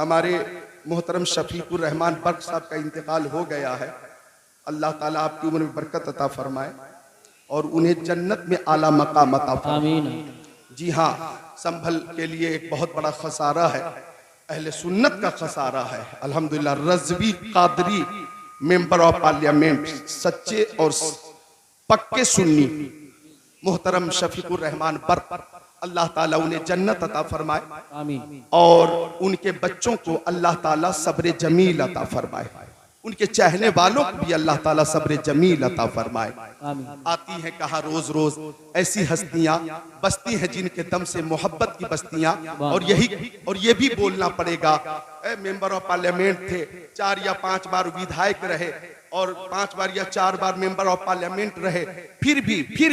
हमारे मोहतरम शफीकुर रहमान बर्क साहब का इंतकाल हो गया है। अल्लाह ताला आपकी उम्र में बरकत अता फरमाए और उन्हें जन्नत में आला मकाम अता फरमाए। जी हाँ, संभल के लिए एक बहुत बड़ा खसारा है, अहले सुन्नत का खसारा है। अल्हम्दुलिल्लाह Razvi Qadri member of parliament, सच्चे और पक्के सुन्नी मोहतरम शफीकुर रहमान बर्क, अल्लाह ताला उन्हें जन्नत अता फरमाए आमीन। और उनके बच्चों को अल्लाह ताला सब्र जमील अता फरमाए, उनके चाहने वालों को भी अल्लाह ताला सब्र जमील अता फरमाए आमीन। आती हैं कहा रोज रोज ऐसी हस्तियां बसती हैं जिनके दम से मोहब्बत की बस्तियां। और ये भी बोलना पड़ेगा, मेंबर ऑफ पार्लियामेंट थे, 4 या 5 बार विधायक रहे और 5 बार या 4 बार मेंबर ऑफ पार्लियामेंट रहे, फिर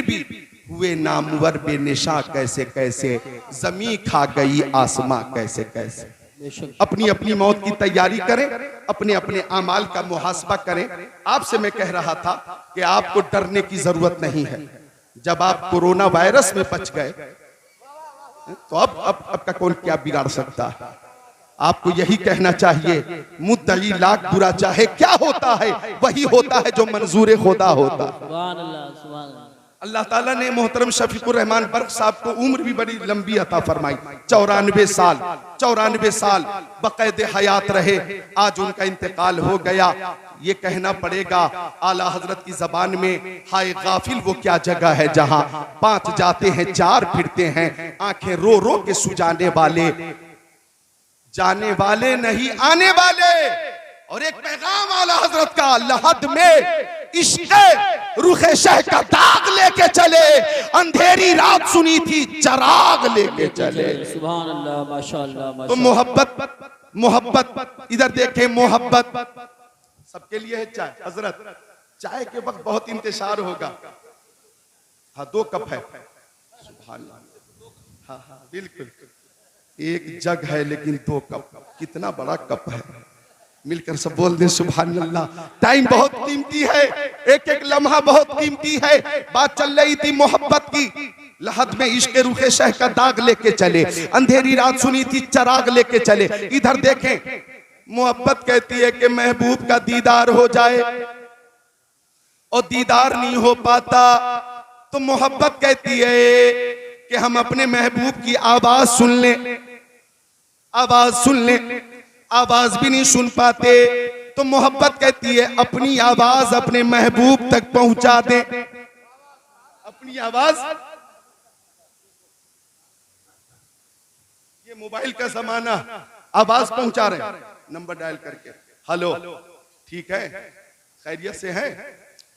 भी हुए नामवर बेनिशा कैसे कैसे, जमी खा गई आसमां कैसे कैसे। अपनी अपनी मौत की तैयारी करें, अपने अपने आमाल का मुहासबा करें। आपसे मैं कह रहा था कि आपको डरने की जरूरत नहीं है। जब आप कोरोना वायरस में बच गए तो अब का कौन क्या बिगाड़ सकता है। आपको यही कहना चाहिए, मुद्दई लाख बुरा चाहे क्या होता है वही होता है जो मंजूर खुदा होता है। अल्लाह ताला ने मोहतरम शफीकुर रहमान बर्क साहब को उम्र भी बड़ी लंबी अता फरमाई, 94 साल बक़ैद हयात रहे। आज उनका इंतकाल हो गया। ये कहना पड़ेगा आला हजरत की जबान में, हाय गाफिल वो क्या जगह है जहां 5 जाते हैं 4 फिरते हैं, आंखें रो रो के सुजाने वाले, जाने वाले नहीं आने वाले। और एक पैगाम आला हजरत का, लहद में इश्क़ रुखे शह का दाग लेके चले, अंधेरी रात सुनी थी चराग लेके चले। सुभान अल्लाह, माशाअल्लाह। तो मोहब्बत इधर देखें, मोहब्बत सबके लिए है। चाय हजरत, चाय के वक्त बहुत इंतजार होगा। हाँ 2 कप है, सुभान अल्लाह। हाँ बिल्कुल, एक जग है लेकिन 2 कप, कितना बड़ा कप है। मिलकर सब बोल दे सुभान अल्लाह। टाइम बहुत कीमती है, एक एक लम्हा बहुत कीमती है। बात चल रही थी मोहब्बत की, लहद में इश्क़ रुखे शह का दाग लेके चले, अंधेरी रात सुनी थी चराग लेके चले। इधर देखें, मोहब्बत कहती है कि महबूब का दीदार हो जाए और दीदार नहीं हो पाता तो मोहब्बत कहती है कि हम अपने महबूब की आवाज सुन लें, आवाज सुन लें। आवाज भी नहीं सुन पाते तो मोहब्बत कहती है अपनी आवाज अपने महबूब तक पहुंचा दे। अपनी आवाज, ये मोबाइल का जमाना, आवाज पहुंचा रहे, नंबर डायल करके, हेलो ठीक है, खैरियत से हैं,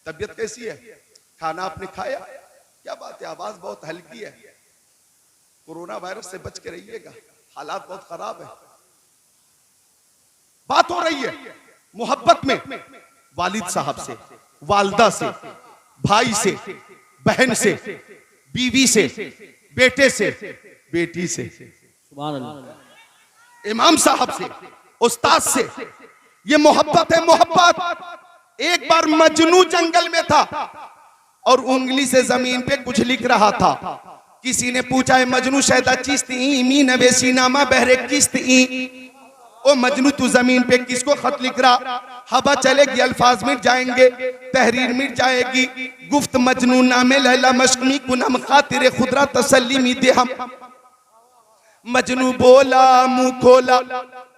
तबीयत कैसी है, खाना आपने खाया, क्या बात है, आवाज बहुत हल्की है, कोरोना वायरस से बच के रहिएगा, हालात बहुत खराब है। बात हो रही है मोहब्बत में, वालिद साहब से, वालदा से, भाई से, बहन से, बीवी से, बेटे से, बेटी से, सुभान अल्लाह, इमाम साहब से, उस्ताद से। ये मोहब्बत है। मोहब्बत। एक बार मजनू जंगल में था और उंगली से जमीन पे कुछ लिख रहा था। किसी ने पूछा है मजनू शहदा चिस्त मी नवेसी नामा बहरे किस्त ई, ओ मजनू तू जमीन पे किसको खत लिख रहा। हवा चलेगी अल्फाज मिट जाएंगे, तहरीर मिट जाएगी। गुफ्त मजनू नामे लैला मशमी कुनम खातिर खुदरा तसल्ली मी दे हम। मजनू बोला मुंह खोला,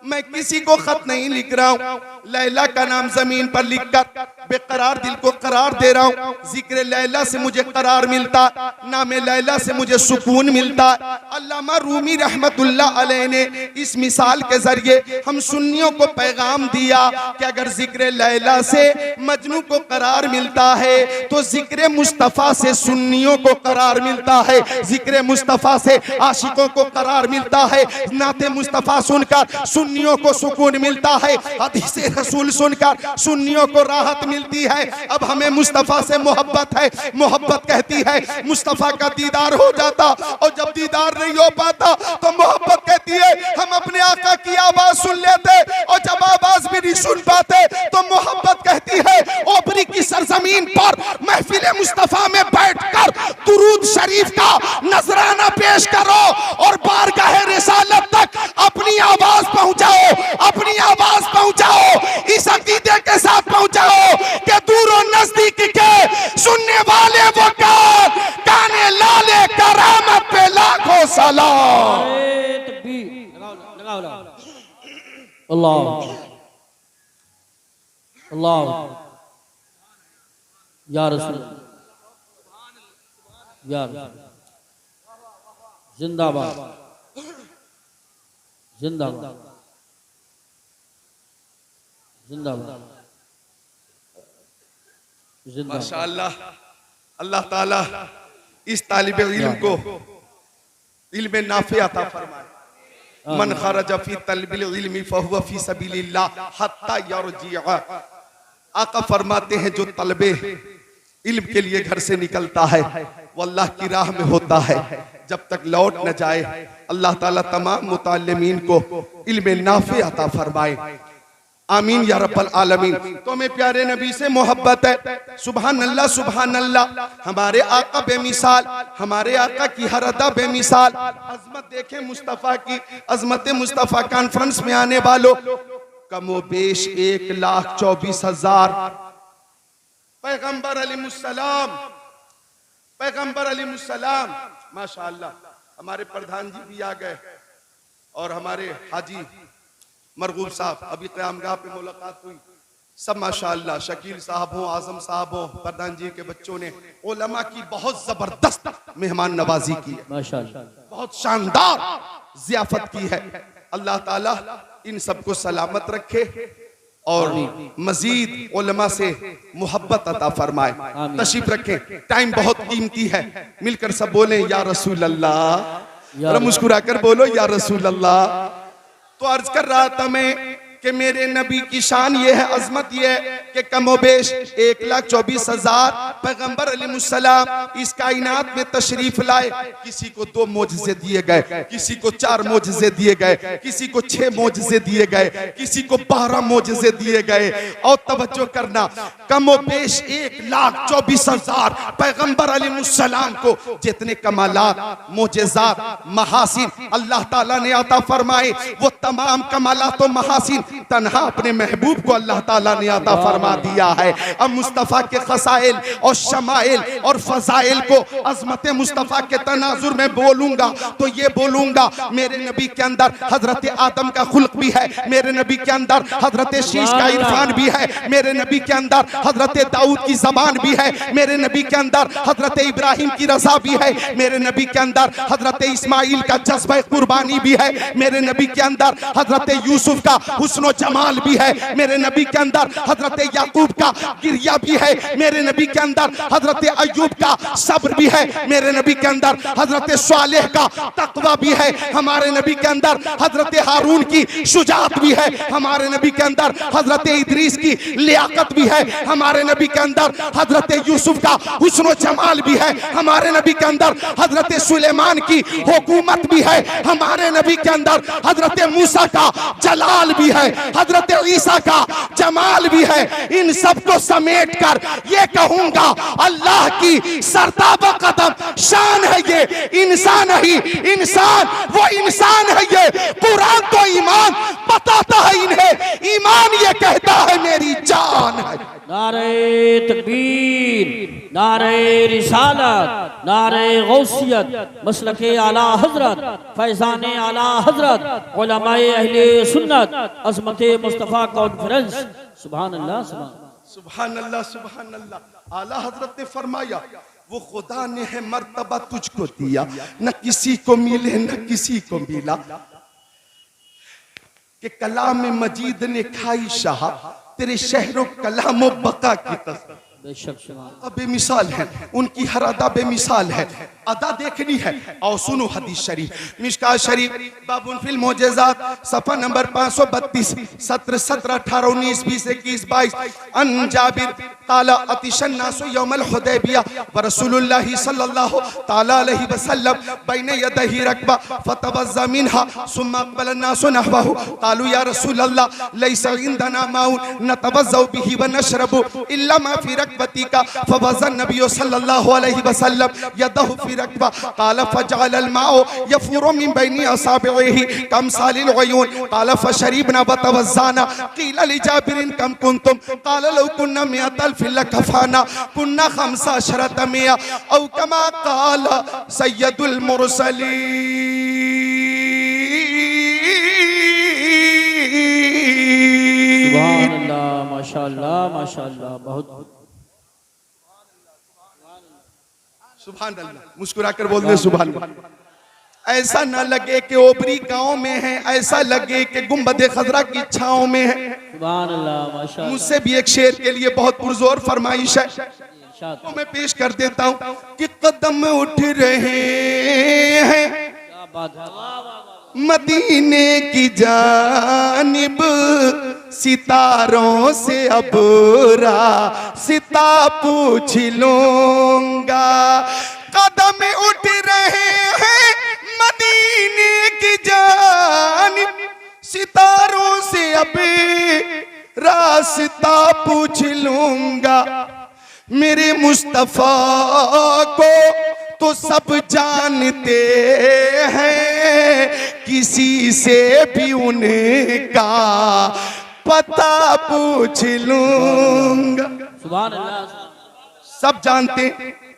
मैं किसी को खत नहीं लिख रहा हूँ, लैला का नाम जमीन पर लिखकर बेकरार दिल को करार दे रहा हूँ। जिक्र लैला से मुझे करार मिलता, नाम लैला से मुझे सुकून मिलता। अल्लामा रूमी रहमतुल्लाह अलैह ने इस मिसाल के जरिए हम सुन्नियों को पैगाम दिया कि अगर जिक्र लैला से मजनू को करार मिलता है तो जिक्र मुस्तफ़ा से सुन्नियों को करार मिलता है, जिक्र मुस्तफ़ा से आशिकों को करार मिलता है, नाते मुस्तफ़ा सुनकर सुन्नियों को सुकून मिलता है, हदीस रसूल सुनकर सुन्नियों को राहत मिलती है। अब हमें मुस्तफ़ा से मोहब्बत है। मोहब्बत कहती है मुस्तफ़ा का दीदार हो जाता, और जब दीदार नहीं हो पाता तो मोहब्बत कहती है हम अपने आका की आवाज सुन लेते, और जब आवाज भी नहीं सुन पाते तो मोहब्बत कहती है ओबरी की सरजमीन पर महफिल मुस्तफ़ा में बैठकर दुरूद शरीफ का नजराना पेश करो और बारगाह रिसालत तक अपनी आवाज पहुंचाओ। अल्लाह अल्लाह या रसूल या रसूल जिंदाबाद जिंदाबाद जिंदाबाद जिंदाबाद। माशाअल्लाह, अल्लाह ताला इस तालिब इल्म को इल्म नाफे अता फरमाए। मन खरज फी तलबिल इल्मी फहुव फी सबीलिल्लाह हत्ता यरजिअ। आका फरमाते हैं जो तलबे इल्म के लिए घर से निकलता है वो अल्लाह की राह में होता है, जब तक लौट न जाए अल्लाह ताला तमाम मुताल्लिमीन को इल्म नाफे अता फरमाए। आमीन या रब्बल आलमीन। तो मैं प्यारे नबी से मोहब्बत है। सुभान अल्लाह सुभान अल्लाह। हमारे आका बेमिसाल, हमारे आका की हर अदा बेमिसाल। अजमत देखें मुस्तफ़ा की, अजमत मुस्तफ़ा कॉन्फ्रेंस में आने वालों कमोबेश 1,24,000 पैगंबर अलैहिस्सलाम, पैगंबर अलैहिस्सलाम। माशाअल्लाह हमारे प्रधान जी भी आ गए और हमारे हाजी मरगूब साहब, अभी क़यामगाह पे मुलाकात हुई। सब माशाअल्लाह, शकील साहब हो, आजम साहब हो, प्रधान जी के बच्चों ने उलमा की बहुत जबरदस्त मेहमान नवाजी की है, माशाअल्लाह बहुत शानदार ज़ियाफत की है। अल्लाह ताला इन सबको सलामत रखे और मजीद उलमा से मोहब्बत अता फरमाए। तशरीफ रखें, टाइम बहुत कीमती है। मिलकर सब बोले या रसूल अल्लाह, मुस्कुरा कर बोलो या रसूल अल्लाह। तो अर्ज कर रहा था मैं कि मेरे नबी की शान ये है, अजमत ये है कि कमोबेश 1,24,000 पैगंबर अलैहिस्सलाम इस कायनात में तशरीफ लाए। किसी को 2 मोजज़े दिए गए, किसी को 4 मोजज़े दिए गए, किसी को 6 मोजज़े दिए गए, किसी को 12 मोजज़े दिए गए। और तवज्जो करना, कमोबेश 1,24,000 पैगंबर अलैहिस्सलाम को जितने कमालात, मोजज़ात, महासिन अल्लाह ताला ने अता फरमाए, वो तमाम कमालात और महासिन तन्हा अपने महबूब को अल्लाह ताला ने अता फरमा दिया है। अब मुस्तफ़ा के खसाइल और शमाइल और फजाइल को अज़मत मुस्तफ़ा के तनाजुर में बोलूंगा तो ये बोलूंगा, मेरे नबी के अंदर हजरत आदम का खुल्क भी है, मेरे नबी के अंदर हजरत शीश का इरफान भी है, मेरे नबी के अंदर हजरत दाऊद की जबान भी है, मेरे नबी के अंदर हजरत इब्राहिम की रजा भी है, मेरे नबी के अंदर हजरत इस्माइल का जज्बा कुर्बानी भी है, मेरे नबी के अंदर हजरत यूसुफ का हुस्न जमाल भी है, मेरे नबी के अंदर हजरत याकूब का गिरिया भी है, मेरे नबी के अंदर हजरत अय्यूब का सब्र भी है, मेरे नबी के अंदर हजरत सालेह का तकवा भी है, हमारे नबी के अंदर हजरत हारून की शुजाअत भी है, हमारे नबी के अंदर हजरत इदरीस की लियाकत भी है, हमारे नबी के अंदर हजरत यूसुफ का हुस्न जमाल भी है, हमारे नबी के अंदर हजरत सुलेमान की हुकूमत भी है, हमारे नबी के अंदर हजरत मूसा का जलाल भी है, हजरत ईसा का जमाल भी है। इन सबको समेट कर ये कहूंगा, अल्लाह की सरताबा कदम शान है ये, इंसान ही इंसान, वो इंसान है ये। कुरान तो ईमान बताता है इन्हें, ईमान ये कहता है मेरी जान है। नारे तकबीर, नारे रिसालत, नारे गौसियत, मसलके आला हजरत, फैजान आला हजरत, उलमाए अहले सुन्नत, अज़मत मुस्तफ़ा कॉन्फ्रेंस। सुभान अल्लाह सुभान अल्लाह सुभान अल्लाह। आला हजरत ने फरमाया, वो खुदा ने है मर्तबा तुझको दिया, न किसी को मिले न किसी को मिला, कि कलाम मजीद ने खाई शाह तेरे शहरों कलामो बका की तस्वीर। बेमिसाल है, उनकी हर अदा बेमिसाल है। अदा देखनी है और सुनो हदीस शरीफ, मिशकात शरीफ बाबुल फिल मोजेज़ात सफ़ा नंबर 532 17 17 18 19 20 21 22। अन जाबिर ताला अतिशन नासु यौमल हुदैबिया व रसूलुल्लाह सल्लल्लाहु ताला अलैहि वसल्लम बैन यदैहि रकबा फतवज़्ज़ा मिनहा सुम्मा अक़बल अन्नासु नहवहु क़ालू या रसूलल्लाह लैसा इंदना माउन नतवज़्ज़उ बिही व नशरबु इल्ला मा फी रकबती का फवज़्ज़न नबी सल्लल्लाहु अलैहि वसल्लम यदहु फी रकबा क़ाल फजअल अल माउ यफुरु मिन बैनि असाबिही कम सालिल उयून क़ाल फशरिबना व तवज़्ज़ाना क़ील लिजाबिर कम कुंतुम क़ाल लौ कुन्ना मिअतल फिल कफाना कुन्ना 15 मिया औ कमा क़ाल सय्यदुल मुरसलीन। माशाअल्लाह बहुत सुभान अल्लाह। मुस्कुराकर बोल दे सुभान अल्लाह। ऐसा न लगे कि ओबरी गांव में है, ऐसा लगे कि गुंबद खजरा की छाओं में है। सुभान अल्लाह माशाअल्लाह। मुझसे भी एक शेर के लिए बहुत पुरजोर फरमाइश है, तो मैं पेश कर देता हूँ कि कदम उठ रहे हैं क्या बात है। मदीने की जानिब सितारों से अब रास्ता पूछ लूंगा। कदम उठ रहे हैं मदीने की जानिब सितारों से अब रास्ता पूछ लूंगा। मेरे मुस्तफा को तो सब जानते हैं, किसी से भी उनका पता पूछ लूंगा। सुभान अल्लाह। सब जानते,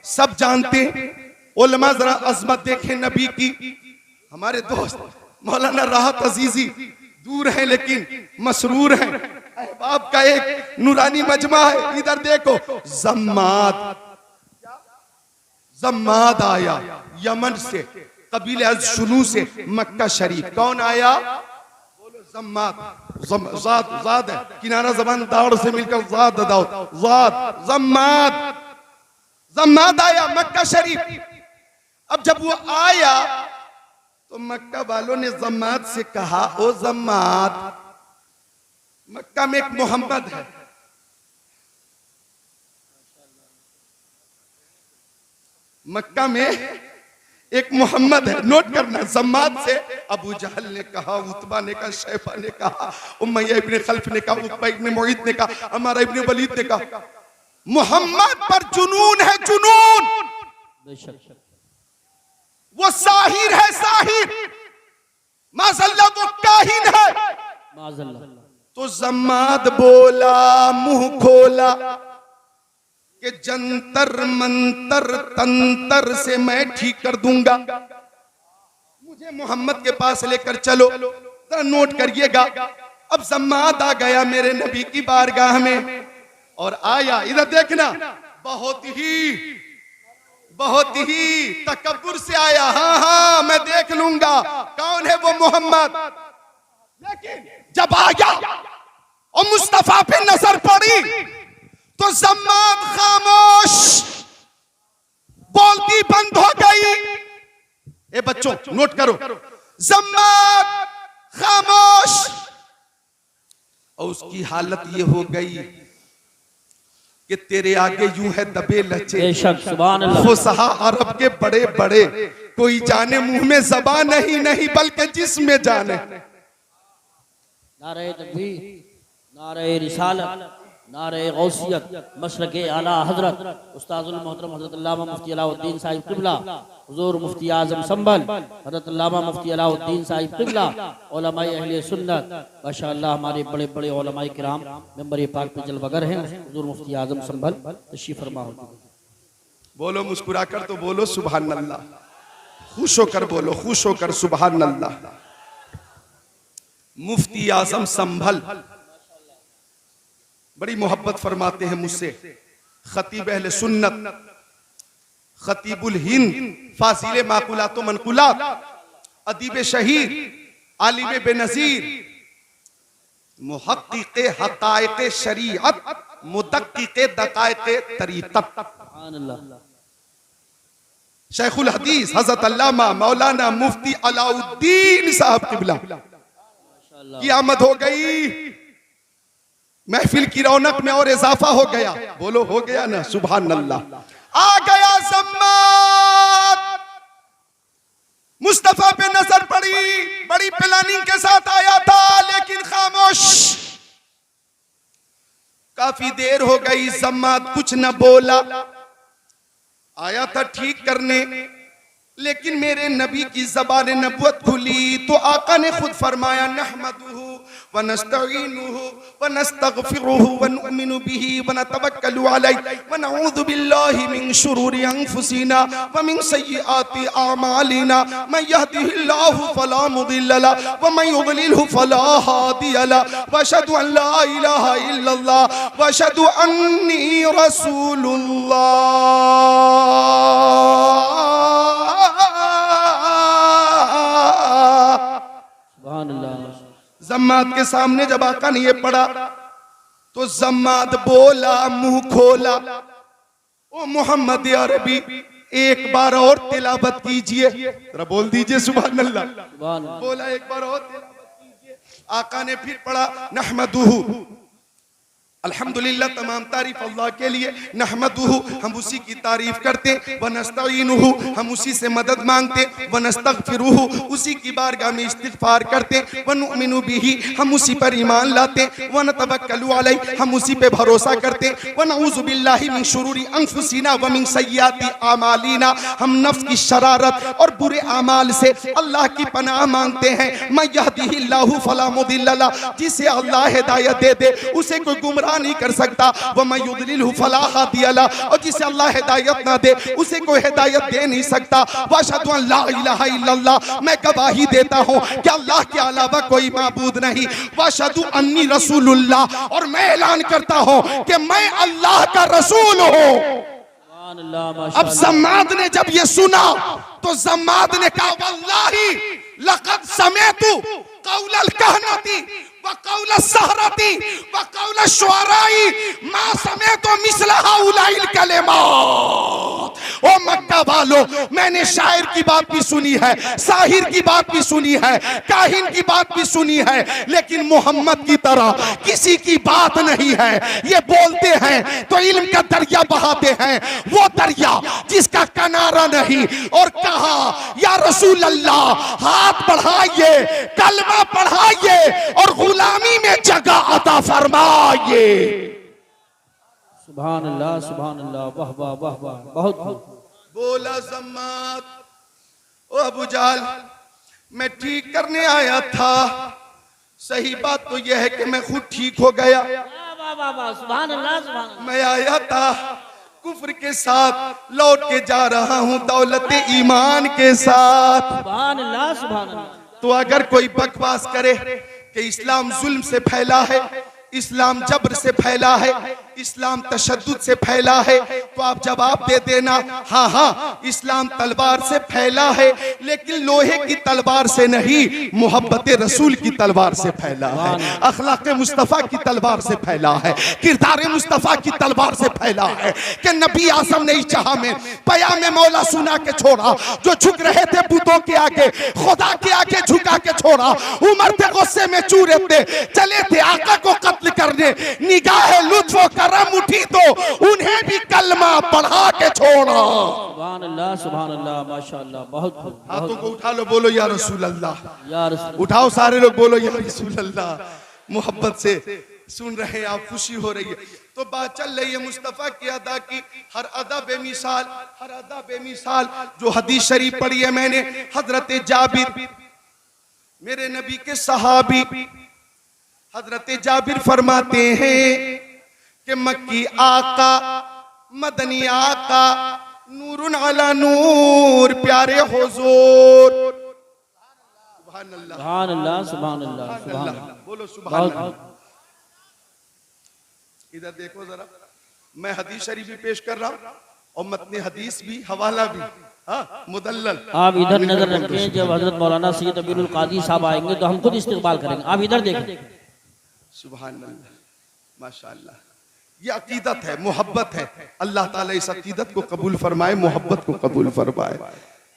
सब जानते। उलमा जरा अजमत देखें नबी की। हमारे दोस्त मौलाना राहत अजीजी दूर हैं लेकिन मसरूर हैं। अहबाब का एक नूरानी मजमा है, इधर देखो। जम्माद आया यमन से, कबीले अज़शुनू से मक्का शरीफ। कौन आया? बोलो जम्माद। ज़ाद है, किनारा ज़बान दाड़ से मिलकर ज़ाद दाओ, ज़ाद जम्माद आया मक्का शरीफ। अब जब वो आया तो मक्का वालों ने जम्माद से कहा, ओ जम्माद, मक्का में एक मोहम्मद है, मक्का में एक मोहम्मद है। नोट करना, जम्माद से अबू जहल ने कहा, उतबा ने कहा, शैफा ने कहा, उमैया इब्ने खल्फ ने कहा, उतबा इब्ने मुईद ने कहा, अमारा इब्ने वलीद ने कहा, मोहम्मद पर जुनून है, जुनून। बेशक वो साहिर है, साहिर। माज़अल्लाह वो काहिन है। माज़अल्लाह। तो जम्माद बोला, मुंह खोला कि जंतर मंतर तंतर से मैं ठीक कर दूंगा, मुझे मोहम्मद के पास लेकर चलो। जरा नोट करिएगा। अब जम्माद आ गया मेरे नबी की बारगाह में और आया, इधर देखना, बहुत ही तकब्बुर से आया। हाँ हाँ मैं देख लूंगा कौन है वो मोहम्मद। लेकिन जब आया और मुस्तफा पे नजर पड़ी तो जम्माद खामोश, बोलती बंद हो गई। ए बच्चों नोट करो, जम्माद खामोश। और उसकी हालत ये हो गई कि तेरे आगे यूं है दबे लचे। बेशक सुभान अल्लाह। फुसहा अरब के बड़े बड़े, कोई जाने मुंह में ज़बान नहीं बल्कि जिस्म में जाने। नारे तकबीर, नारे रिसालत, नारे गौसियत, मशरक़े आला हजरत उस्ताजुल मोहतरम हज़रत अल्लामा मुफ्ती अलाउद्दीन साहिब क़िबला, हुज़ूर मुफ्ती आज़म संभल हज़रत अल्लामा मुफ्ती अलाउद्दीन साहिब क़िबला, उलमाए अहले सुन्नत, माशाअल्लाह हमारे बड़े बड़े उलमाए किराम मेंबर पाक पे जलवागर हैं। हुज़ूर मुफ्ती आज़म संभल तशरीफ़ फरमा हो। बोलो मुस्कुराकर तो बोलो सुभान अल्लाह, खुश होकर बोलो, खुश होकर सुभान अल्लाह। मुफ्ती आज़म संभल बड़ी मोहब्बत फरमाते हैं मुझसे। खतीब अहले सुन्नत, खतीबुल हिंद, फासिले माकुलात व मनकुलात, अदीब शहीर, आलिम बेनज़ीर, मुहक्किक़े हक़ाइक़े शरीअत, मुदक्किक़े दक़ाइक़े तरीक़त, शेखुल हदीस हज़रत अल्लामा मौलाना मुफ्ती अलाउद्दीन साहब क़िबला की आमद हो गई। महफिल की रौनक में और इजाफा हो गया। बोलो हो गया ना, सुभान अल्लाह। आ गया जम्माद, मुस्तफा पे नजर पड़ी, बड़ी प्लानिंग के साथ आया था लेकिन खामोश। काफी देर हो गई, जम्माद कुछ न बोला। आया था ठीक करने, लेकिन मेरे नबी की ज़बान नबुवत खुली तो आका ने खुद फरमाया, नहमदुहु वनस्तईनुहु वनस्तगफिरुहु वनुमिनु बिही वनतवक्कलु अलैहि वनऊज़ु बिल्लाहि मिन शुरूरि अनफुसिना व मिन सय्यिआति अमालिना मन यहदिहिल्लाहु फला मुदिल्ल लहु व मन युद्लिलहु फला हादिय लहु व अशहदु अन ला इलाहा इल्लल्लाह व अशहदु अन्नी रसूलुल्लाह। जम्मात के सामने जब आका ने ये पढ़ा तो जम्मात बोला, मुंह खोला, ओ मोहम्मद अरबी एक बार और तिलावत कीजिए। जरा बोल दीजिए सुभान अल्लाह। बोला एक बार और तिलावत कीजिए। आका ने फिर पढ़ा नहमदुहु, अल्हम्दुलिल्लाह तमाम तारीफ अल्लाह के लिए, नहमदुहु हम उसी की तारीफ करते, व नस्तईनुहु हम उसी से मदद मांगते, व नस्तगफिरुहु उसी की बारगाह में इस्तिगफार करते, व नुमिनु बिही हम उसी पर ईमान लाते, व नतवक्कलु अलैहि हम उसी पे भरोसा करते, व नऊज़ु बिल्लाहि मिन शुरूरि अनफुसिना व मिन सय्यिआति अमालिना हम नफ्स की शरारत और बुरे अमाल से अल्लाह की पनाह मांगते हैं। मन यहदिहिल्लाहु फला मुदिल्ल लहु जिसे अल्लाह हिदायत दे दे उसे कोई गुमराह नहीं कर सकता, व मन युद्लिलहु फला हादिय लहु और जिसे अल्लाह हिदायत ना दे उसे कोई हिदायत दे नहीं सकता। व अशहदु अन ला इलाहा इल्लल्लाह मैं गवाही देता हूँ कि अल्लाह के अलावा कोई माबूद नहीं। व अशहदु अन्नी रसूलुल्लाह और मैं ऐलान करता हूँ कि मैं अल्लाह का रसूल हूँ। अब जम्माद ने जब ये सुना तो जम्माद ने कहा वल्लाही लक़द समेतु क़ौलल कहनती व क़ौलस सहरती व क़ौलश शुअराई मा समेतु मिस्ल हाउलाइल कलिमात। ओ मक्का वालों, मैंने शायर की बात भी सुनी है, साहिर की बात भी सुनी है, काहिन की बात भी सुनी है, लेकिन मोहम्मद की तरह किसी की बात नहीं है। ये बोलते हैं तो इल्म का दरिया बहाते हैं, वो दरिया जिसका किनारा नहीं। और कहा या रसूल अल्लाह हाथ बढ़ाइए, कलमा पढ़ाइए और गुलामी में जगह अता फरमाइए। सुभान अल्लाह, सुभान अल्लाह, वाह वाह वाह वाह, बहुत बोला जम्मात, ओ अबू जाल मैं ठीक करने आया था, सही बात तो यह है कि मैं खुद ठीक हो गया। सुभान अल्लाह, सुभान अल्लाह। मैं आया था कुफ्र के साथ, लौट के जा रहा हूँ दौलत ईमान के साथ। सुभान अल्लाह, सुभान अल्लाह। तो अगर कोई बकवास करे कि इस्लाम जुल्म से फैला है, इस्लाम जबर से फैला है, इस्लाम तशद्दुद से फैला है, तो आप जवाब दे देना हाँ हाँ इस्लाम तलवार से फैला है, लेकिन लोहे की तलवार से नहीं, मोहब्बत रसूल की तलवार से फैला है, अखलाक मुस्तफ़ा की तलवार से फैला है, किरदार मुस्तफ़ा की तलवार से फैला है। कि नबी आज़म ने इस जहां में पयामे मौला सुना के छोड़ा, जो झुक रहे थे बुतों के आगे, खुदा के आगे झुका के छोड़ा। उमर थे गुस्से में चूरे थे, चले थे आका को कत्ल करने, निगाह लुत्फ करम उठी तो उन्हें भी कलमा पढ़ा के छोड़ा। सुभान अल्लाह, सुभान अल्लाह, माशाअल्लाह, बहुत। हाथों को उठा लो, बोलो या रसूल अल्लाह, या रसूल। उठाओ सारे लोग, बोलो या रसूल अल्लाह। मोहब्बत से सुन रहे हैं आप, खुशी हो रही है। तो बात चल रही है मुस्तफ़ा की अदा की, हर अदा बेमिसाल, हर अदा बेमिसाल। जो हदीस शरीफ पढ़ी है मैंने, हजरत जाबिर मेरे नबी के सहाबी, हजरत जाबिर फरमाते हैं कि मक्की आका मदनी आका नूरुन अला नूर प्यारे हुजूर। सुभान अल्लाह, सुभान अल्लाह, सुभान अल्लाह, सुभान अल्लाह, बोलो सुभान अल्लाह। इधर देखो जरा, मैं हदीस शरीफ भी पेश कर रहा हूँ और मतनी हदीस भी, हवाला भी, हाँ मुदल्लल। आप इधर नजर रखें, जब हजरत मौलाना सैयद अमीरुल कादी साहब आएंगे तो हम खुद इस्तेकबाल करेंगे। आप इधर देखें। सुभान अल्लाह, माशाअल्लाह। ये अकीदत है, मोहब्बत है। अल्लाह ताला इस अकीदत को कबूल फरमाए, मोहब्बत को कबूल फरमाए,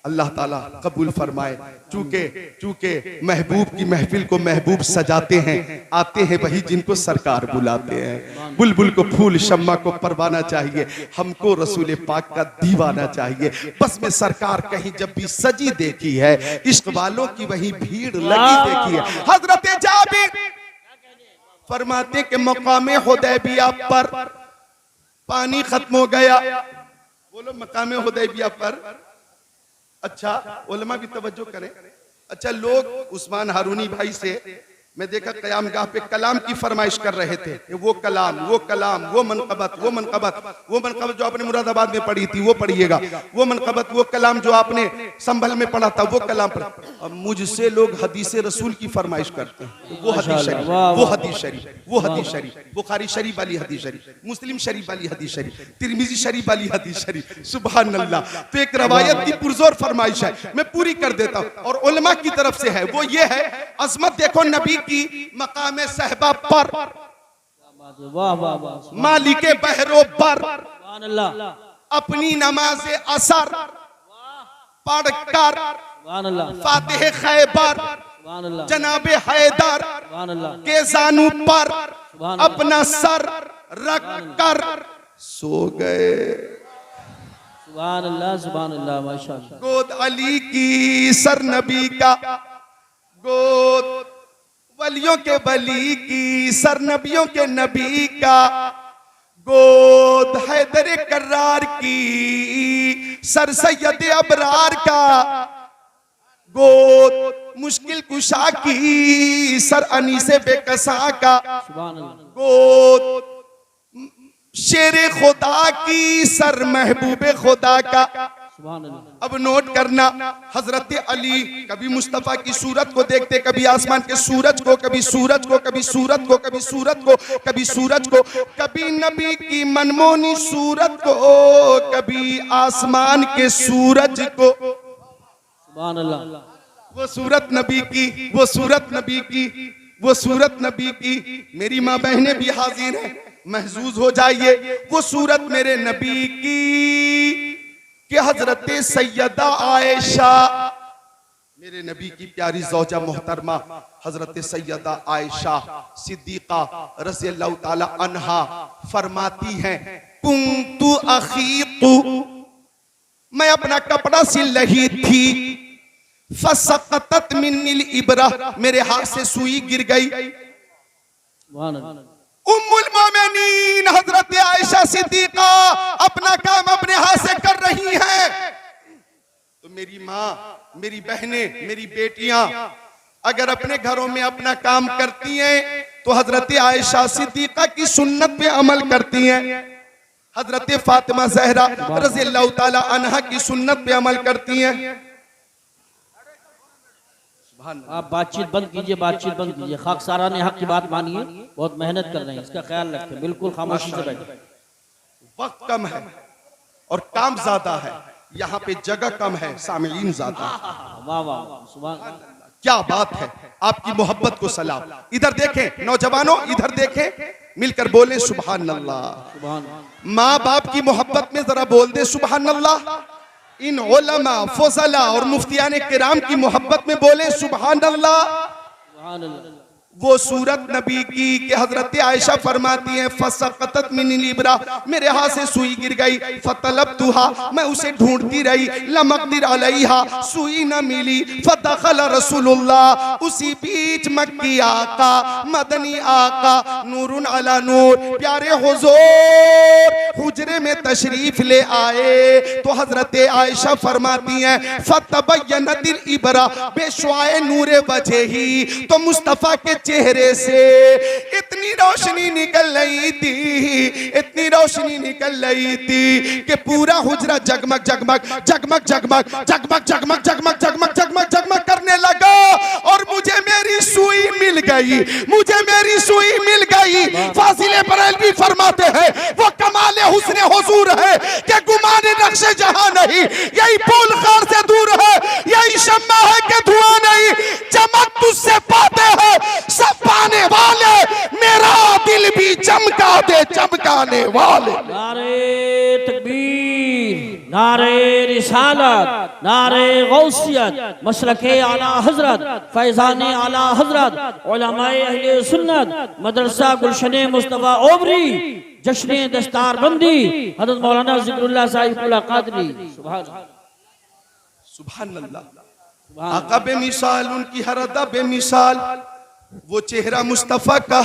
अल्लाह ताला कबूल फरमाए। चूंकि महबूब की महफिल को महबूब सजाते हैं, आते हैं वही जिनको सरकार बुलाते हैं। बुलबुल को फूल, शम्मा को परवाना चाहिए, हमको रसूल पाक का दीवाना चाहिए। बस में सरकार कहीं जब भी सजी देखी है, इश्क वालों की वही भीड़ लगी देखी है। हजरत जाबिर फरमाते के मकामे हुदैबिया पर पानी खत्म हो गया। बोलो मकामे हुदैबिया पर। अच्छा उलमा भी तवज्जो करें। अच्छा लोग उस्मान हारूनी भाई से मैं देखा क़यामगाह पे कलाम की फरमाइश कर रहे थे, वो कलाम, वो मनक़बत जो आपने मुरादाबाद में पढ़ी थी वो पढ़िएगा, वो मनक़बत, वो कलाम जो आपने संभल में पढ़ा था वो कलाम पढ़ा। अब मुझसे लोग हदीस रसूल की फरमाइश करते हैं, वो हदीस शरीफ, वो हदीस शरीफ, वो हदीस शरीफ, बुखारी शरीफ वाली हदीस शरीफ, मुस्लिम शरीफ वाली हदीस शरीफ, तिरमिजी शरीफ वाली हदीस शरीफ। सुभान अल्लाह। तो एक रवायत की पुरजोर फरमाइश है, मैं पूरी कर देता हूँ और उलमा की तरफ से है, वो ये है, अजमत देखो नबी की मकाम सहबा पर, वाह वाह वाह, मालिके बहरो पर, सुभान अल्लाह, अपनी नमाज असर पढ़कर, सुभान अल्लाह, फातिह खैबर, सुभान अल्लाह, जनाबे हैदर सुभान अल्लाह, के जानू पर सुभान अल्लाह, अपना सर रख कर सो गए। सुभान अल्लाह, सुभान अल्लाह, माशाअल्लाह। गोद अली की सर नबी का, गोद वलियों के वली की सर नबियों के नबी का, गोद हैदर कर्रार की सर सैयद अबरार का, गोद मुश्किल कुशा की सर अनीसे बेकसा का, सुभान अल्लाह, गोद शेरे खुदा की सर महबूबे खुदा का। सुभान अल्लाह। अब नोट करना, हजरत अली कभी मुस्तफा की सूरत को देखते, कभी आसमान के सूरज को, कभी सूरज को, कभी सूरत को, कभी सूरत को, कभी सूरज को, कभी नबी की मनमोनी सूरत को, कभी आसमान के सूरज को। सुभान अल्लाह। वो सूरत नबी की, वो सूरत नबी की, वो सूरत नबी की, मेरी माँ बहनें भी हाजिर हैं, महजूज हो जाइए। वो सूरत मेरे नबी की कि हजरत सैयदा आयशा, मेरे नबी की प्यारी ज़ौजा मोहतरमा हजरत सैयदा आयशा सिद्दीक़ा रज़ी अल्लाह ताला अन्हा फरमाती हैं, कुन्तु अखीतु, मैं अपना कपड़ा सिल रही थी, फसक़तत मिन्निल इब्रा, मेरे हाथ से सुई गिर गई। सुभान अल्लाह। उम्मुल मोमिनीन हजरत आयशा सिद्दीक़ा अपना काम अपने हाथ से कर रही हैं। तो मेरी माँ, मेरी बहनें, मेरी बेटियां अगर अपने घरों में अपना काम करती हैं तो हजरत आयशा सिद्दीक़ा की सुन्नत पे अमल करती हैं, हजरत फातिमा ज़हरा रज़ी अल्लाह ताला अन्हा की सुन्नत पे अमल करती हैं। आप बातचीत बंद कीजिए, बातचीत बंद कीजिए। खाकसारा ने हक की बात मानिए, बहुत मेहनत कर रहे हैं, इसका ख्याल रखें, बिल्कुल खामोशी से बैठे। वक्त कम है और काम ज्यादा है, यहाँ पे जगह कम है, सामीन ज्यादा है। वाह वाह, सुभान, क्या बात है, आपकी मोहब्बत को सलाम। इधर देखें नौजवानों, इधर देखें, मिलकर बोले सुभान अल्लाह। सुभान, माँ बाप की मोहब्बत में जरा बोल दे सुभान अल्लाह। इन उलमा फज़ला और मुफ्तियान किराम की मोहब्बत में बोले सुभान अल्लाह। सुभान अल्लाह। वो सूरत नबी की कि हजरत आयशा फरमाती हैं, फसक़तत मिन्निल इब्रा, मेरे हाथ से सुई गिर गई, फतलबतुहा, मैं उसे ढूंढती रही, लम अक़दिर अलैहा, सुई न मिली, फदख़ल रसूलुल्लाह, उसी बीच मक्की आका, मदनी आका, नूरुन अला नूर, प्यारे हुजूर हुजरे में तशरीफ ले आए। तो हजरत आयशा फरमाती हैं, फतबय्यनतिल इब्रा बेशुआए नूरे वजही, तो मुस्तफ़ा के चेहरे से इतनी रोशनी निकल रही थी, इतनी रोशनी निकल रही थी कि पूरा हुजरा जगमग जगमग जगमग जगमग जगमग जगमग जगमग जगमग जगमग जगमग करने लगा। और मुझे मेरी सुई मिल गई, मुझे मेरी सुई मिल गई। फाजिले बरेलवी फरमाते हैं, वो कमाले हुस्ने हुजूर है कि गुमाने नक्शे जहां नहीं, यही फूल खार से दूर है, यही शम्मा है कि धुआं नहीं, चमक तुझसे पाते हैं सब पाने वाले, मेरा दिल भी चमका दे चमकाने वाले। नारे तकबीर, नारे रिसालत, नारे गौसियत, मसलके आला हजरत, फैजाने आला हजरत, उलमाए अहले सुन्नत, मदरसा गुलशने मुस्तफा ओबरी, जश्ने दस्तार बंदी, हज़रत मौलाना ज़िक्रुल्लाह साहिब कादरी। सुभान सुभान अल्लाह। आका बेमिसाल, उनकी हर अदा बेमिसाल, वो चेहरा मुस्तफ़ा का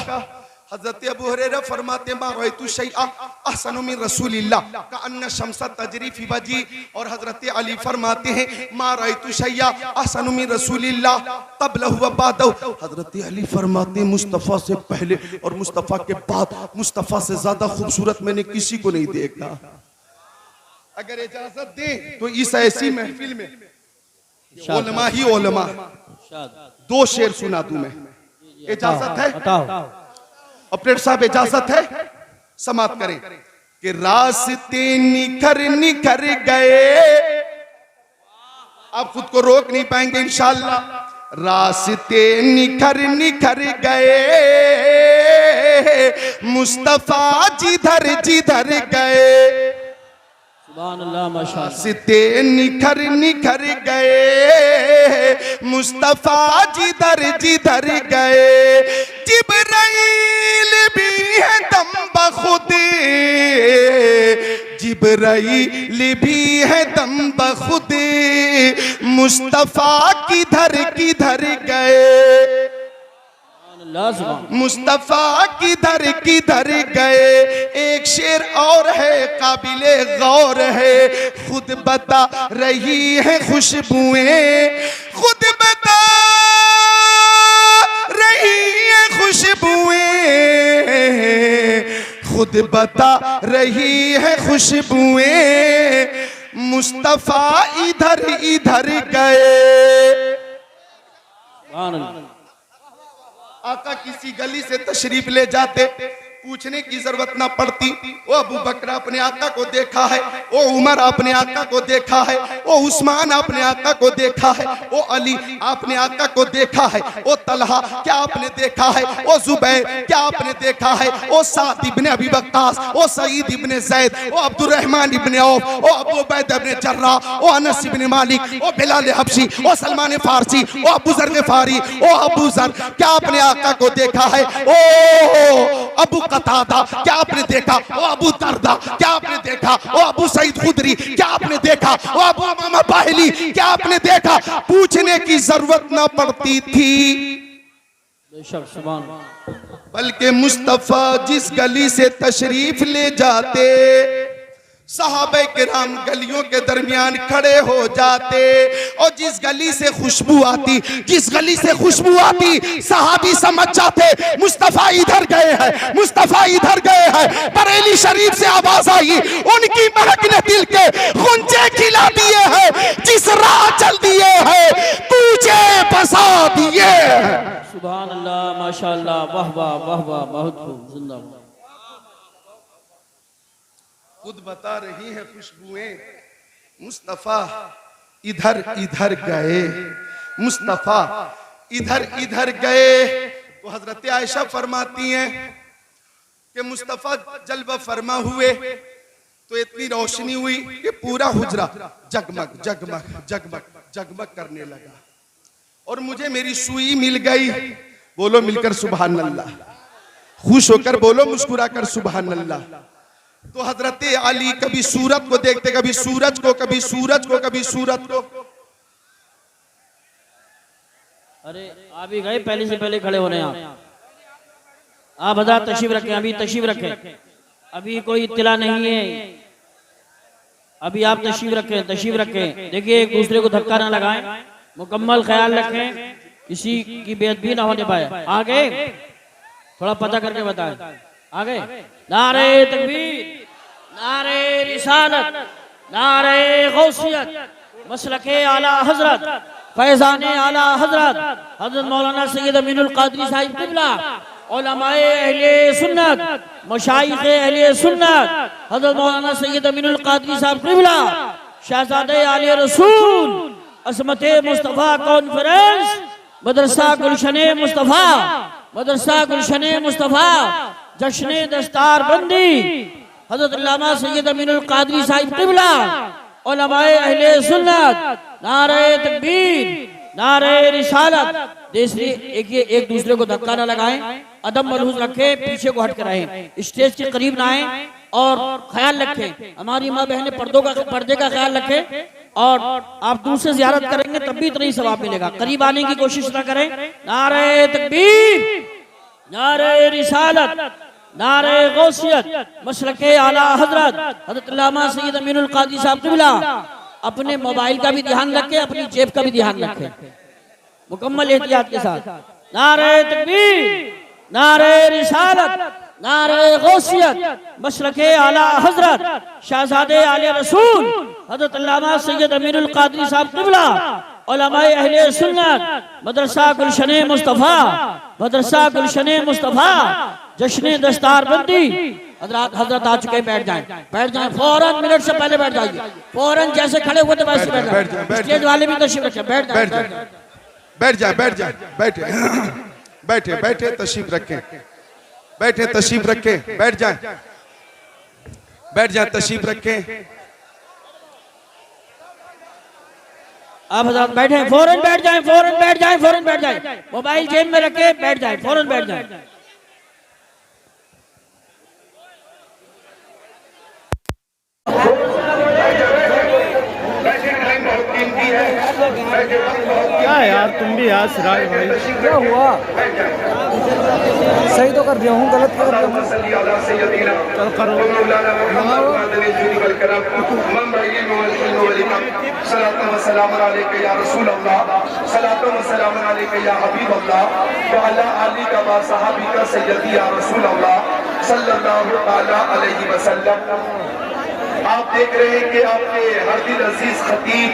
हजरत अबू हुरैरा फरमाते मा रअयतु शैअन अहसन मिन रसूलिल्लाह कअन्न शम्सा तजरी फी वजी। और हजरत अली फरमाते हैं मा रअयतु शैअन अहसन मिन रसूलिल्लाह क़ब्लहु व बअदहु। हजरत अली फरमाते हैं मुस्तफ़ा से पहले और मुस्तफ़ा के बाद मुस्तफ़ा से ज्यादा खूबसूरत मैंने किसी को नहीं देखा। अगर इजाजत दे तो इस ऐसी महफिल में उलमा ही उलमा, दो शेर सुना दूं मैं, इजाजत है? ऑपरेटर साहब इजाजत है? समाप्त करें कि रास्ते निखर निखर गए, आप खुद को रोक नहीं पाएंगे इंशाअल्लाह। रास्ते निखर निखर गए, मुस्तफा जिधर जिधर गए। सुभान अल्लाह माशाअल्लाह। रास्ते निखर निखर गए, मुस्तफा जिधर जिधर गए। जिब्राइल भी है दम बखुदे, जिब्राइल भी है दम बखुदे, मुस्तफा किधर किधर गए, मुस्तफा किधर किधर गए। एक शेर और है काबिले गौर है, खुद बता रही है खुशबुएं, खुद बता रही है खुशबुएं, खुद बता रही है खुशबुएं, मुस्तफा इधर इधर गए। आका किसी गली से तशरीफ ले जाते, पूछने की जरूरत ना पड़ती, ओ अबू बकर अपने आका को देखा है, ओ उमर अपने आका को देखा है, ओ उस्मान अपने आका को देखा है, ओ अली अपने आका को देखा है, ओ तलहा क्या आपने देखा है, ओ जुबैर क्या आपने देखा है, ओ साद इब्ने अबी वक्कास, ओ सईद इब्ने ज़ैद, ओ अब्दुर्रहमान इब्ने औफ, ओ अबू उबैद इब्ने जर्राह, ओ अनस इब्ने मालिक, ओ बिलाल हबशी, ओ सलमान फारसी, ओ अबू ज़र ग़िफ़ारी, ओ अबू ज़र क्या आपने आका को देखा है, ओ अबू कतादा क्या आपने देखा, ओ अबू दरदा क्या आपने देखा, ओ अबू सईद खुदरी क्या आपने देखा, ओ अबू उमामा बाहिली क्या आपने देखा। पूछने की जरूरत ना पड़ती थी, बेशक सुभान अल्लाह। बल्कि मुस्तफा जिस गली से तशरीफ ले जाते, सहाबे किराम गलियों के दरमियान खड़े हो जाते, और जिस गली से खुशबू आती, जिस गली से खुशबू आती, सहाबी समझ जाते मुस्तफा इधर गए हैं, मुस्तफा इधर गए हैं। बरेली शरीफ से आवाज आई, उनकी महक ने दिल के गुंजे खिला दिए हैं, जिस राह चल दिए हैं तुझे बसा दिए। सुभान अल्लाह माशाअल्लाह, वाह वाह वाह वाह, बहुत खूब, जिंदाबाद। खुद बता रही है खुशबुएं, मुस्तफा इधर इधर गए, मुस्तफा इधर इधर गए। तो हजरत आयशा फरमाती हैं कि मुस्तफा जलवा फरमा हुए तो इतनी रोशनी हुई कि पूरा हुजरा जगमग जगमग जगमग जगमग करने लगा, और मुझे मेरी सुई मिल गई। बोलो मिलकर सुभान अल्लाह, खुश होकर बोलो, मुस्कुराकर सुभान अल्लाह। तो हजरत अली कभी सूरत को देखते, कभी सूरज को, कभी सूरज को, कभी सूरत को। अरे आप ही गए पहले से पहले खड़े होने, आप हज़रात तशरीफ रखें, अभी तशरीफ रखें, अभी कोई इत्तला नहीं है, अभी आप तशरीफ रखें, तशरीफ रखें। देखिए एक दूसरे को धक्का ना लगाएं, मुकम्मल ख्याल रखें, किसी की बेअदबी ना होने पाए। आगे थोड़ा पता करके बताएं, आगे। नारे तकबीर, नारे रिसालत, नारे गौसियत, मसलके आला हजरत, फैजाने आला हजरत हजरत मौलाना सैयद अमीनुल कादरी साहिब क़िबला, उलमाए अहले सुन्नत, मशाइख़े अहले सुन्नत हजरत मौलाना सैयद अमीनुल कादरी साहिब क़िबला, शहज़ादे आले रसूल, असमते मुस्तफ़ा कॉन्फ्रेंस, मदरसा गुलशने मुस्तफ़ा, मदरसा गुलशने मुस्तफ़ा, जश्ने दस्तार बंदी हजरत अल्लामा सैयद अमीनुल कादरी साहिब क़िबला, उलमाए अहले सुन्नत, नारे तकबीर, नारे रिसालत। दूसरी एक दूसरे को धक्का ना लगाएं, अदब मलहूज रखें, पीछे को हट कर रहें, स्टेज के करीब ना आए, और ख्याल रखें हमारी माँ बहनें पर्दे का ख्याल रखें, और आप दूर से ज़ियारत करेंगे तब भी इतना ही सवाब मिलेगा। करीब आने की कोशिश ना करें। नारे तकबीर, नारे रिसालत, नारे गौसियत, मशरक़े आला हजरत हज़रत अल्लामा सैयद अमीनुल क़ादरी साहब क़िबला। अपने मोबाइल का भी ध्यान रखें, अपनी जेब का भी ध्यान रखें, मुकम्मल एहतियात के साथ। नारे तकबीर, नारे रिसालत, नारे गौसियत, मशरक़े आला हजरत शहज़ादे आले रसूल हज़रत अल्लामा सैयद अमीनुल क़ादरी साहब क़िबला, उलमाए अहले सुन्नत, मदरसा गुलशन मुस्तफ़ा, मदरसा गुलशन मुस्तफ़ा, जश्न दस्तार बंदी। हजरत आ चुके, बैठ जाएं, फौरन, मिनट से पहले बैठ जाइए, फौरन जैसे खड़े हुए थे वैसे बैठ जाएं। स्टेज वाले भी तशरीफ रखें, बैठ जाएं, बैठे तशरीफ रखें, बैठे तशरीफ रखें, बैठ जाएं तशरीफ रखें। आप हजरत बैठे, फौरन बैठ जाएं, मोबाइल जेब में रखे, बैठ जाएं, फौरन बैठ जाएं। क्या यार तुम भी यार सिराज भाई, क्या हुआ? सही तो कर दिया हूँ, गलत कर दिया हूँ। चल करो। आप देख रहे हैं कि आपके हरदिल अजीज खतीब,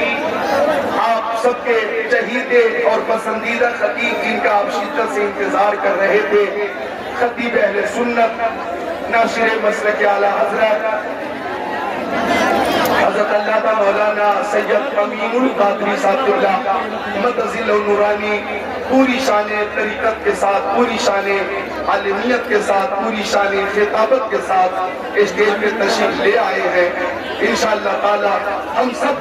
आप सबके चहीते और पसंदीदा खतीब जिनका आप शिद्दत से इंतजार कर रहे थे, खतीब अहले सुन्नत नाशिर मसलक आला हजरत हजरत अल्लामा मौलाना सैयद अमीनुल क़ादरी साहब क़िबला मदजिल नूरानी पूरी शान तरीक़त के साथ, पूरी शान आलिमियत के साथ, पूरी शान खिताबत के साथ स्टेज पे तशरीफ ले आए हैं। इंशाअल्लाह ताला हम सब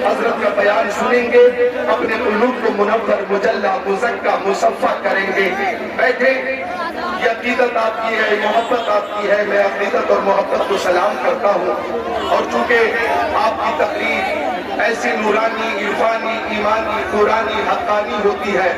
हजरत का बयान सुनेंगे, अपने कुलूब को मुनव्वर, मुजल्ला, मुज़क्का, मुसफ़्फ़ा करेंगे। बैठे, ये अक़ीदत आपकी है, मोहब्बत आपकी है, मैं अक़ीदत और मोहब्बत को सलाम करता हूँ। और चूँकि आपकी तकरीर ऐसी नूरानी, इरफानी, ईमानी, कुरानी, हक़ानी होती है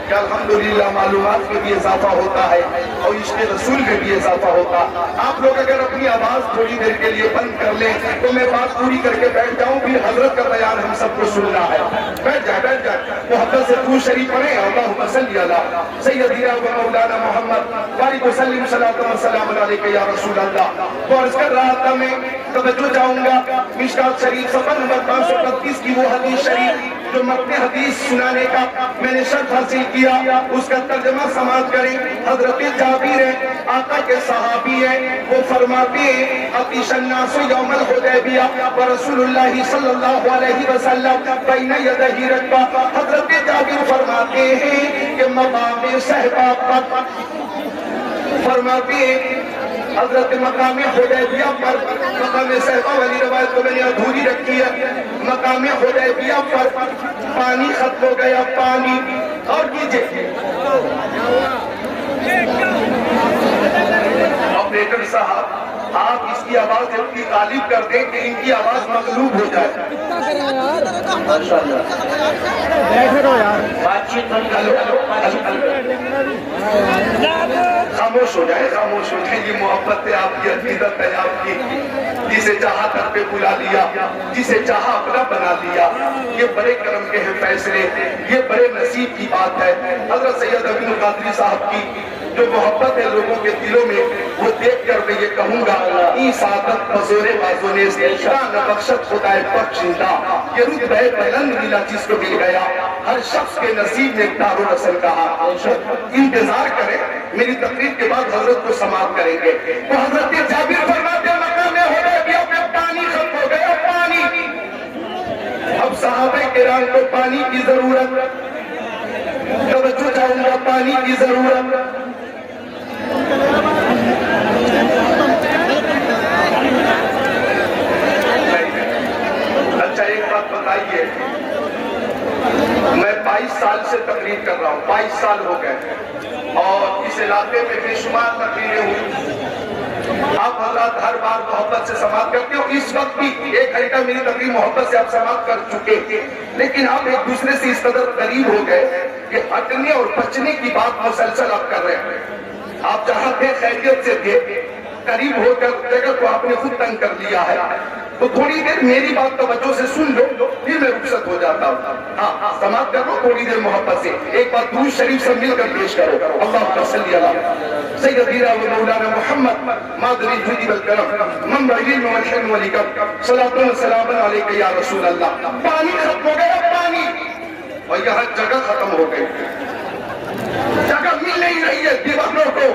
कि अल्हम्दुलिल्लाह मालूमात में भी इजाफा होता है और इश्क़ रसूल में भी इजाफा होता। आप लोग अगर अपनी आवाज़ थोड़ी देर के लिए बंद कर लें तो मैं बात पूरी करके बैठ जाऊँ, फिर हजरत का बयान हम सबको सुनना है। बैठ जाए, मोहब्बत से दूर शरीफ पढ़े, अल्लाहुम्मा सल्ली अला सय्यदिना व मौलाना मोहम्मद बारिक व सल्लिम सलातु व सलाम अलैका या रसूल अल्लाह। वो अर्ज़ कर रहा था, मैं तवज्जो चाहूँगा मिशकात शरीफ सफ़र नंबर 532 की वो हदीस शरीफ जो मतन हदीस सुनाने का मैंने शर्त हासिल किया, उसका तर्जमा समाप्त करें। हजरत जाबिर है, आका के सहाबी है, वो फरमाते हैं अतीशन्नासु यौमल हुदैबिया व रसूलुल्लाह सल्लल्लाहु अलैहि वसल्लम बैन यदैहि रकबा। हजरत जाबिर फरमाते हैं कि मकाम सहबा पर, फरमाते हैं हजरत मकाम हुदैबिया पर, मकाम सहबा वाली रवायत को मैंने अधूरी रखी है, मकाम हुदैबिया पर पानी खत्म हो गया, पानी। और कीजिए ऑपरेटर साहब, आप इसकी आवाज इतनी तालीब कर दें कि इनकी आवाज मगलूब हो जाए। बैठे रहो यार, बातचीत खामोश हो जाए, खामोश हो जाए। ये मोहब्बत है आपकी, अकीदत है आपकी, जिसे चाहा घर पे बुला लिया, जिसे चाहा अपना बना लिया। ये बड़े करम के हैं फैसले, ये बड़े नसीब की बात है। हजरत सैयद अमीनुल क़ादरी साहब की जो मोहब्बत है लोगों के दिलों में, वो देख कर मैं ये कहूँगा, ई सादत बज़ोरे बाज़ोने से न बख्शत खुदाए बख्शिंदा। ये रुतबा बुलंद मिला जिसको मिल गया, हर शख्स के नसीब में दारो रसल कहा। इंतजार करें, मेरी तकरीर के बाद हजरत को समाप्त करेंगे। तो हजरत जाबिर फरमाते हैं मकाम हुदैबिया में पानी खत्म हो गया, पानी। अब सहाबे किराम को पानी की जरूरत, तवज्जो चाहूंगा, पानी की जरूरत। अच्छा एक बात बताइए, मैं 22 साल से तकरीर कर रहा हूँ, 22 साल हो गए और इस इलाके में बेशुमार तकरीरें हुई। आप हजरत हर बार मोहब्बत से समाप्त करते हो, इस वक्त भी एक घंटा मेरी तकरीर मोहब्बत से आप समाप्त कर चुके, लेकिन आप एक दूसरे से इस कदर करीब हो गए कि हटने और बचने की बात मुसलसल आप कर रहे हैं। आप जहां थे खैरियत से थे, करीब होकर जगह को आपने खुद तंग कर लिया है, तो थोड़ी देर मेरी बात तवज्जो से सुन लो, फिर मैं रुखसत हो जाता हूँ। हाँ, समाप्त कर लो थोड़ी देर मोहब्बत से। एक बार दुरूद शरीफ से मिलकर पेश करो, अल्लाहुम्मा सल्ली अला सय्यदीना व मौलाना मुहम्मद मादरी जुदी वल करम मंबइल वल हिल्म वल इकरम सलातु व सलाम अलैका या रसूल अल्लाह। पानी खत्म हो गया, पानी, और यहाँ जगह खत्म हो गई, जगह मिल नहीं रही है दीवानों को,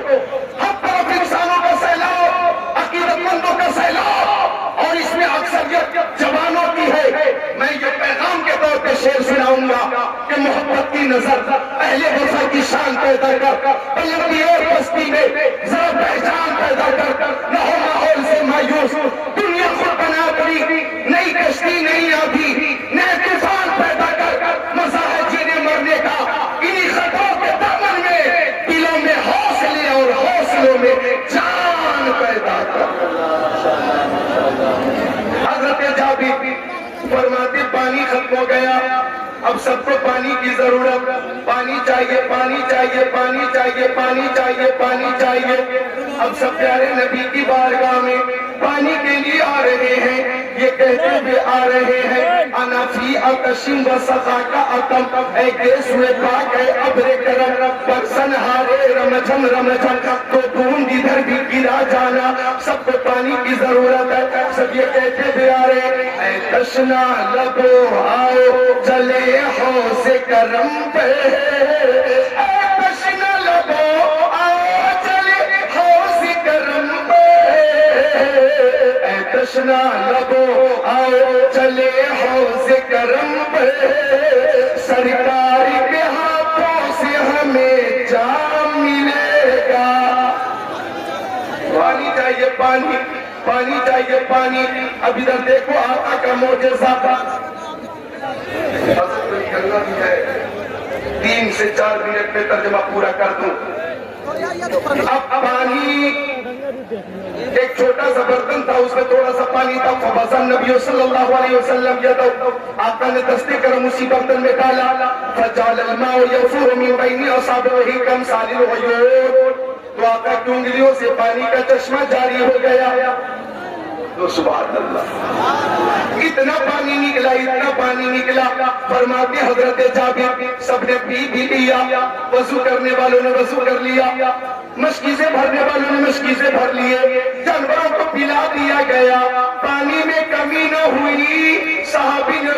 हर तरफ इंसानों का सैलाब, अकीदतमंदों का सैलाब, और इसमें अक्सरियत जवानों की है। मैं ये पैगाम के तौर पे शेर सुनाऊंगा कि मोहब्बत की नजर पहले वफा की शान पैदा कर, पलटी और बस्ती में जरा पहचान पैदा कर, न हो माहौल से मायूस, दुनिया खुद बना पड़ी, नई कश्ती नहीं आती, नए तूफान पैदा कर, मजा है जीने मरने का, इन्हीं खतों के दामन में दिलों में हौसले और हौसलों में जान पैदा कर। हजरत जाबिर फरमाते पानी खत्म हो गया, अब सबको पानी की जरूरत, पानी चाहिए, पानी चाहिए, पानी चाहिए, पानी चाहिए, पानी चाहिए। अब सब प्यारे नबी की बारगाह में पानी के लिए आ रहे हैं, ये कहते हुए आ रहे हैं, अनाफी अकशिम व सखा का अतम, ऐ देश में पाक है अब्रे करम, बरसन हारे रमझम रमझम, तो बूंद इधर भी गिरा जाना, सबको पानी की जरूरत है। सब ये कहते हुए आ रहे हैं, ऐ तशना लबो आओ चले हौसे करम पे, ऐ तशना लबो आओ चले हौसे करम पे, ऐ तशना लबो आओ चले हौसे करम पे, सरकार के हाथों से हमें जाम मिलेगा। पानी चाहिए, पानी, पानी चाहिए, पानी। अब इधर देखो आका का मोजेज़ा, निकलना भी है, 3 से 4 मिनट में तर्जमा पूरा कर दूं। अब पानी, एक छोटा सा बर्तन था, उसमें थोड़ा सा पानी था, फबज़न नबी सल्लल्लाहु अलैहि वसल्लम यदहु, आका ने दस्ते करम उसी बर्तन में डाला, फजाल अलमाउ यफूरु मिन बैनि असाबिही कमसालिल गयूर, तो आका की उंगलियों से पानी का चश्मा जारी हो गया। तो सुभान अल्लाह, इतना पानी निकला, इतना पानी निकला। फरमाते हजरत जाबिर, सबने पी भी लिया, वजू करने वालों ने वजू कर लिया, मशकीज़े भरने वालों ने मशकीज़े भर लिए, जानवरों को पिला दिया गया, पानी में कमी न हुई। सहाबी ने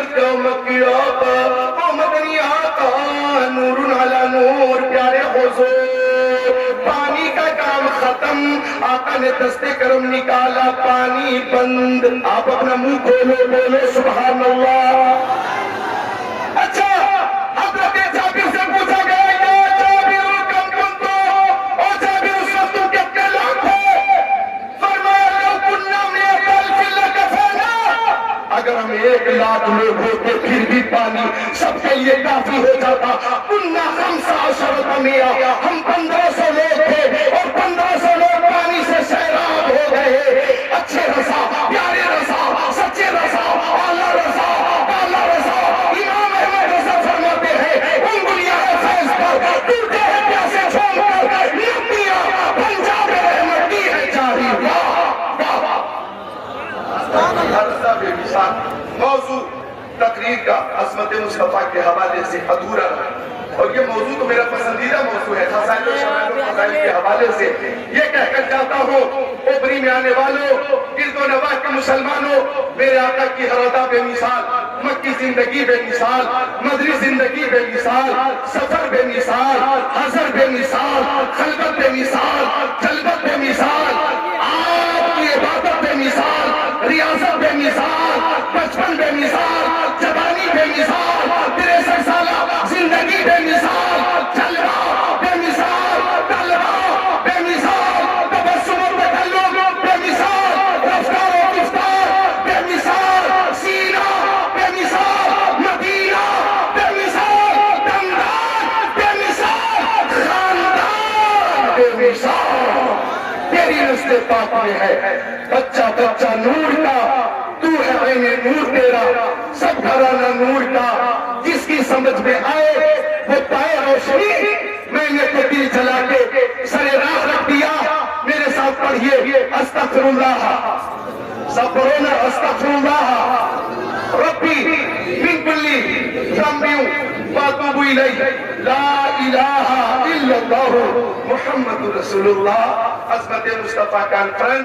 मदनी आका नूरुन अला नूर, प्यारे हुजूर, पानी का काम खत्म। आका ने दस्ते करम निकाला, पानी बंद। आप अपना मुंह खोलो, बोलो सुभान अल्लाह। अच्छा, हज़रत जाबिर से पूछा गया, या जाबिर कम कुंतु, ओ जाबिर उस वक्त तुम कितने लोग थे? फरमाया लौ कुन्ना मिअतल लकफना, अगर हम 1 लाख लोग होते फिर भी पानी सबके लिए काफी हो जाता। कुन्ना 15 मिया, हम 1500 लोग थे और 1500 लोग पानी से सैराब हो गए। अच्छे रसा, प्यारे रसा, सच्चे रसा, आला रसा, आला रसा। इमाम अहमद रसा फरमाते हैं, उंगलियां है फैज़ पर, टूटे हैं प्यासे छोड़ कर, नबियां पंजाब रहमत की है जारी। वाह वाह, रसा बेमिसाल। मौजू तकरीर का अज़मत मुस्तफा के हवाले से अधूरा रहा, और ये मौजू तो मेरा पसंदीदा मौजू है, खसाइल और शमाइल और फज़ाइल के हवाले से ये कहकर जाता हूँ, ओबरी में आने वालों, गिरदो नवाह के मुसलमानों, मेरे आका की हर अदा बेमिसाल, मक्की जिंदगी बेमिसाल, मदरी जिंदगी बेमिसाल, सफर बेमिसाल, हज़र बेमिसाल, खलबत बेमिसाल, जलबत बेमिसाल, आपकी इबादत बेमिसाल, रियासत बेमिसाल, बचपन बेमिसाल, जवानी बेमिसाल, 63 साल जिंदगी बेमिसाल, जलवा बेमिसाल, तलवा बेमिसाल, तबस्सुम तकल्लुम बेमिसाल, रफ्तार और गिफ्तार बेमिसाल, सीना बेमिसाल, मदीना बेमिसाल, दमदार बेमिसाल, खानदान बेमिसाल। तेरी नस्ल पाक में है, बच्चा बच्चा नूर का, तू है ऐने नूर तेरा, सब घराना नूर का। जिसकी समझ में आए वो पाए रोशनी, मैंने तो दिल जला के सरे राह रख दिया। मेरे साथ पढ़िए अस्तगफिरुल्लाह, सब पढ़ो ना अस्तगफिरुल्लाह रब्बी मिन कुल्ली ज़ंबिन व अतूबु इलैहि, ला इलाहा इल्लल्लाह मुहम्मदुर रसूलुल्लाह। अज़मत मुस्तफा कॉन्फ्रेंस